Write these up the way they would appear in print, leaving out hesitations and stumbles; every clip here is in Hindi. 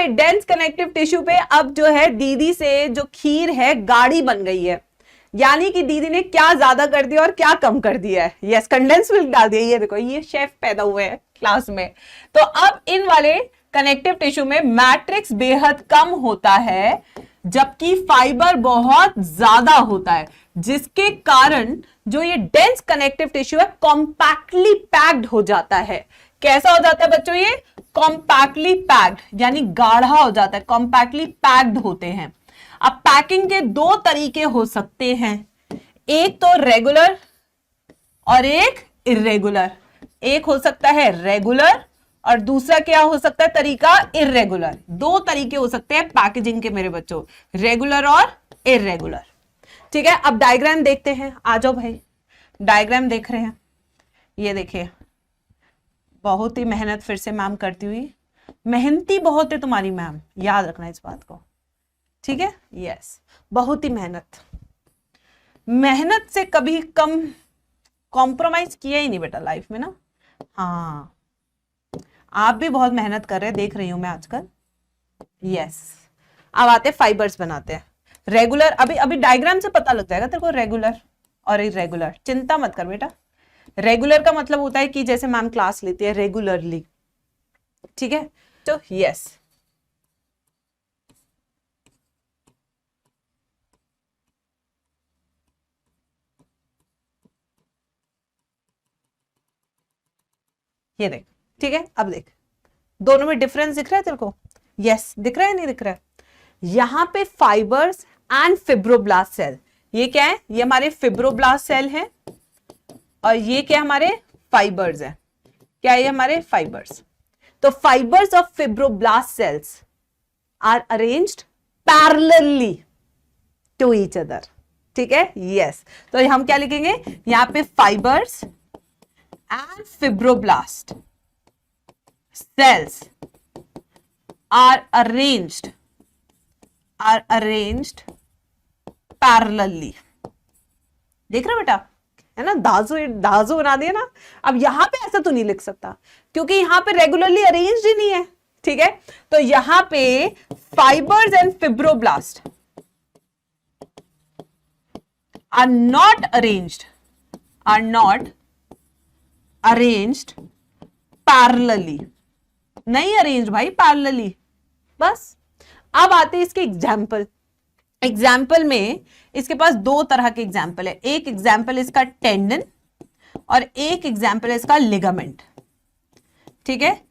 भाई डेंस कनेक्टिव टिश्यू पे अब जो है दीदी से जो खीर है गाढ़ी बन गई है, यानी कि दीदी ने क्या ज्यादा कर दिया और क्या कम कर दिया है। यस, कंडेंस मिल्क डाल दिया। ये देखो, ये शेफ पैदा हुए हैं क्लास में। तो अब इन वाले कनेक्टिव टिश्यू में मैट्रिक्स बेहद कम होता है, जबकि फाइबर बहुत ज्यादा होता है, जिसके कारण जो ये डेंस कनेक्टिव टिश्यू है कॉम्पैक्टली पैक्ड हो जाता है। कैसा हो जाता है बच्चों? ये कॉम्पैक्टली पैक्ड, यानी गाढ़ा हो जाता है, कॉम्पैक्टली पैक्ड होते हैं। अब पैकिंग के दो तरीके हो सकते हैं, एक तो रेगुलर और एक इर्रेगुलर। एक हो सकता है रेगुलर और दूसरा क्या हो सकता है तरीका? इर्रेगुलर। दो तरीके हो सकते हैं पैकेजिंग के मेरे बच्चों, रेगुलर और इर्रेगुलर। ठीक है, अब डायग्राम देखते हैं। आ जाओ भाई, डायग्राम देख रहे हैं। ये देखिए, बहुत ही मेहनत फिर से मैम करती हुई, मेहनती बहुत है तुम्हारी मैम, याद रखना इस बात को। ठीक है, यस, बहुत ही मेहनत, मेहनत से कभी कम कॉम्प्रोमाइज किया ही नहीं बेटा लाइफ में ना। हाँ, आप भी बहुत मेहनत कर रहे हैं, देख रही हूं मैं आजकल। यस, अब आते फाइबर्स बनाते हैं। रेगुलर, अभी अभी डायग्राम से पता लग जाएगा तेरे को रेगुलर और इरेगुलर, चिंता मत कर बेटा। रेगुलर का मतलब होता है कि जैसे मैम क्लास लेती है रेगुलरली। ठीक है, तो यस, ये देख। ठीक है, अब देख, दोनों में डिफरेंस दिख रहा है तेरे को? यस, दिख रहा है नहीं दिख रहा है? यहां पे फाइबर्स एंड फिब्रोब्लास्ट सेल, ये क्या है? ये हमारे फिब्रोब्लास्ट सेल है और ये क्या हमारे फाइबर्स है। क्या है? ये हमारे फाइबर्स। तो fibres of fibroblast cells are arranged parallelly to each other. ठीक है, यस। तो हम क्या लिखेंगे यहां पे? Fibres and fibroblast cells are arranged parallelly। देख रहे हो बेटा, है ना? दाजू बना दिया ना। अब यहां पे ऐसा तो नहीं लिख सकता क्योंकि यहां पे रेगुलरली अरेंज्ड ही नहीं है। ठीक है, तो यहां पे fibres and fibroblast are not arranged parallelly, नहीं अरेंज भाई पैरेलली। बस अब आते हैं इसके एग्जाम्पल। एग्जाम्पल में इसके पास दो तरह के एग्जाम्पल है। एक एग्जाम्पल इसका टेंडन और एक एग्जाम्पल है इसका लिगामेंट। ठीक है,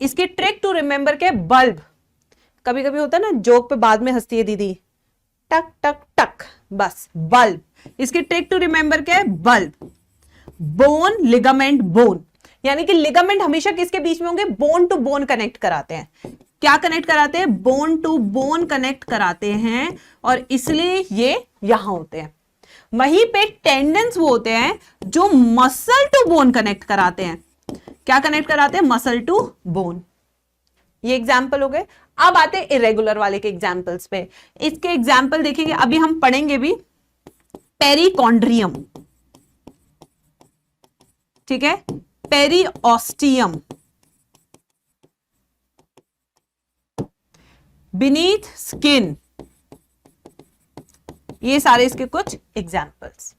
इसकी ट्रिक टू रिमेंबर के बल्ब, कभी कभी होता है ना जोक पे बाद में हंसती है दीदी, टक टक टक, बस बल्ब। इसकी ट्रिक टू रिमेंबर क्या है? Bulb, bone, ligament, bone. यानी कि लिगामेंट हमेशा किसके बीच में होंगे? बोन टू बोन कनेक्ट कराते हैं। क्या कनेक्ट कराते हैं? बोन टू बोन कनेक्ट कराते हैं और इसलिए ये यहां होते हैं। वहीं पे टेंडन्स वो होते हैं जो मसल टू बोन कनेक्ट कराते हैं। क्या कनेक्ट कराते हैं? Muscle to bone. ये एग्जाम्पल हो गए। अब आते हैं इरेगुलर वाले के एग्जाम्पल्स पे। इसके एग्जाम्पल देखेंगे, अभी हम पढ़ेंगे भी। पेरिकॉन्ड्रियम, ठीक है, पेरिओस्टियम, बीनीथ स्किन, ये सारे इसके कुछ एग्जाम्पल्स।